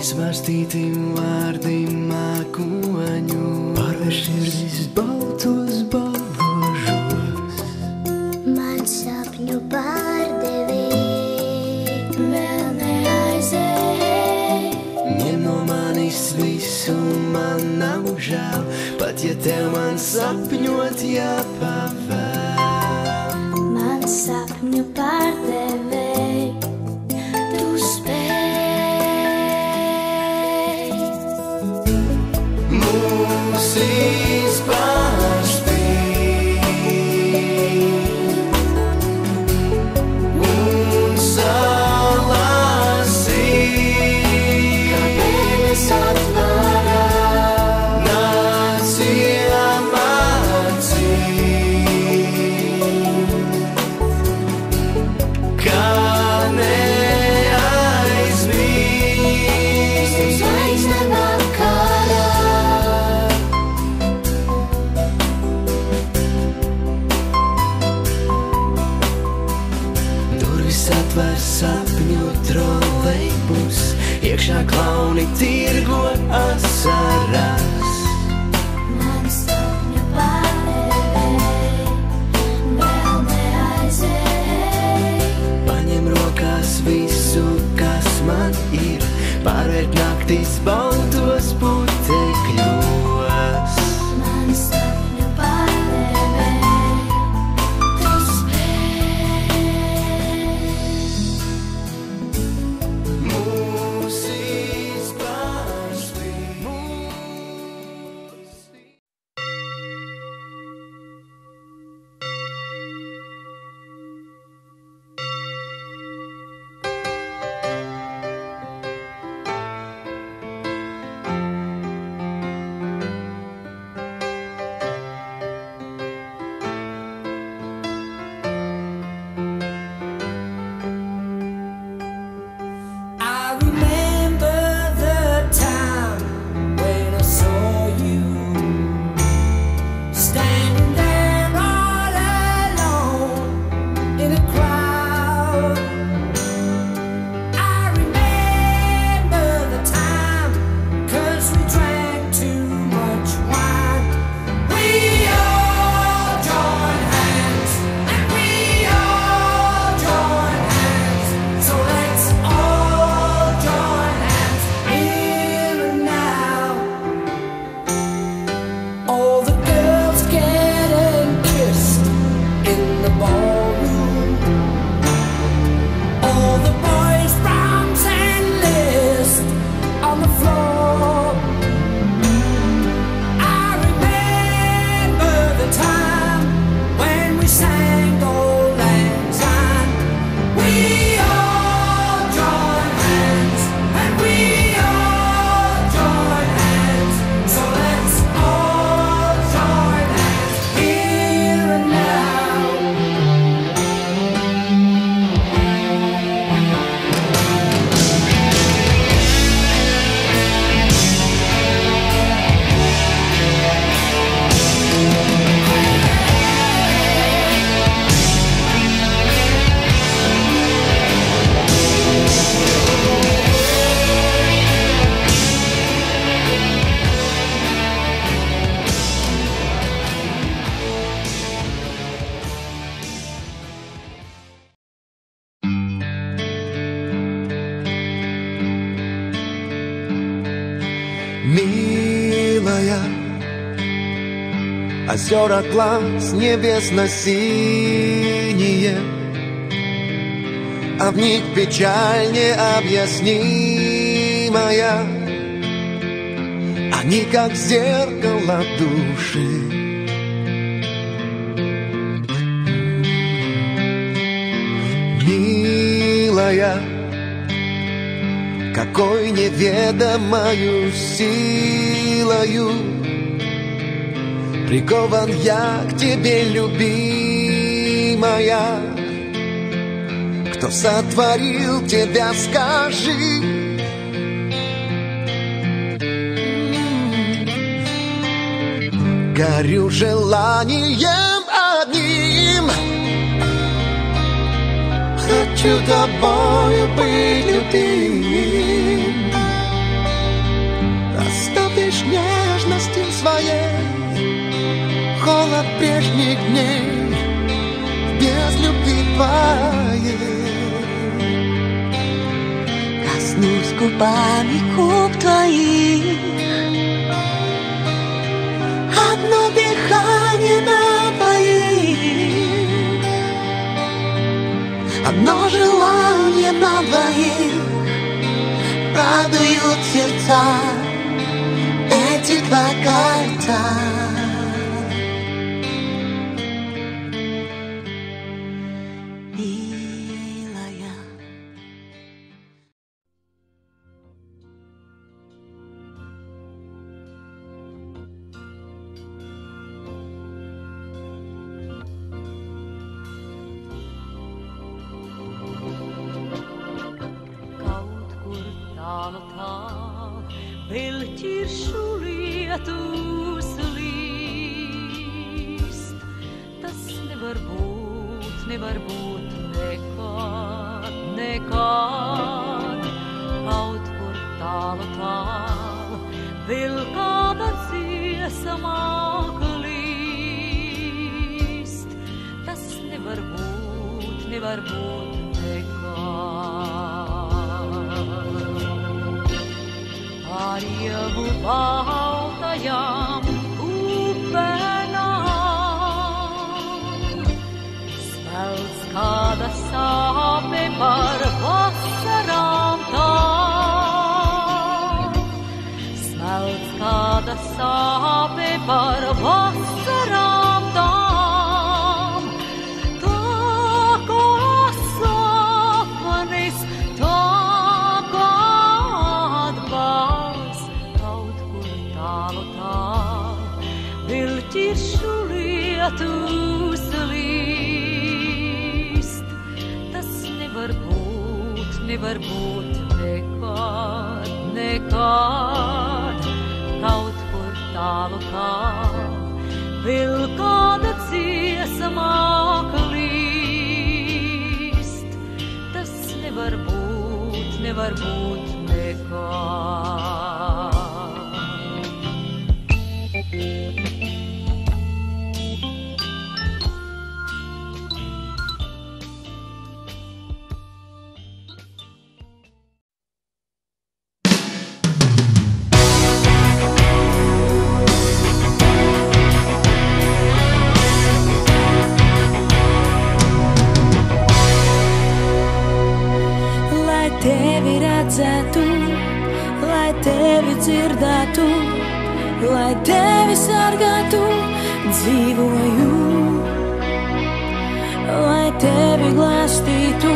Izvārstīti vārdi mākoņu, pārvērš sirdis baltos balvožos. Man sapņu pārdevi vēl neaizēj. Ņem no manis visu, man nav žēl, pat ja tev man sapņot jāpavēl. Man sapņu pārdevi tu spēj. Mūs izpārspīt un salasīt, Kā pēdas atvarā, nācijām acīt, kā neaizmirst zvaigzne vakarā. Durvis atver sapņu trolejbus, iekšā klauni tirgo asaras. Man sapņu pārdevi vēl neaizēj. Paņem rokās visu, kas man ir, pārvērt naktis baltos putekļos. Man sapņu pārdevi tu spēj. Mūs izpārspīt, I remember the time when I saw you standing there all alone in a crowd. I remember the time 'cause we drank too much wine. We all joined hands and we all joined hands. So let's all join hands here and now. All the girls getting kissed in the ballroom. All the boys Brahms and Liszt on the floor. I remember the time when we sang Old Lang Syne. We all joined hands and we all joined hands. So let's all join hands here and now. милая, озера глаз небесно-синие, а в них печаль необъяснимая. Они как зеркало души. Милая, какой неведомою силою прикован я к тебе, любимая. Кто сотворил тебя, скажи? Горю желанием одним, хочу тобою быть любим. Твое. Коснусь губами губ твоих, одно дыхание на двоих, одно желание на двоих, радуют сердца эти два кольца. Милая. Kaut kur tālu tālu, vēl ķiršu lietus līst. Tas nevar būt nekad, nekad. Kaut kur tālu tālu, vēl kāda dziesma klīst. Tas nevar būt nekad. Par ievu baltajām upenām smelts kāda sāpe par vasarām tām. Smelts kāda sāpe par vasarām tām. Tā kā sapnis, tā kā atbalsts. Kaut kur tālu tālu, vēl ķiršu lietus līst. Tas nevar būt nekad, nekad. Kaut kur tālu tālu, vēl kāda dziesma klīst. Tas nevar būt nekad. Lai tevi redzētu, lai tevi dzirdētu, lai tevi sargātu, dzīvoju. Lai tevi glāstītu,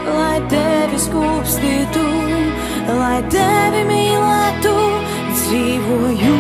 lai tevi skūpstītu, lai tevi mīlētu, dzīvoju.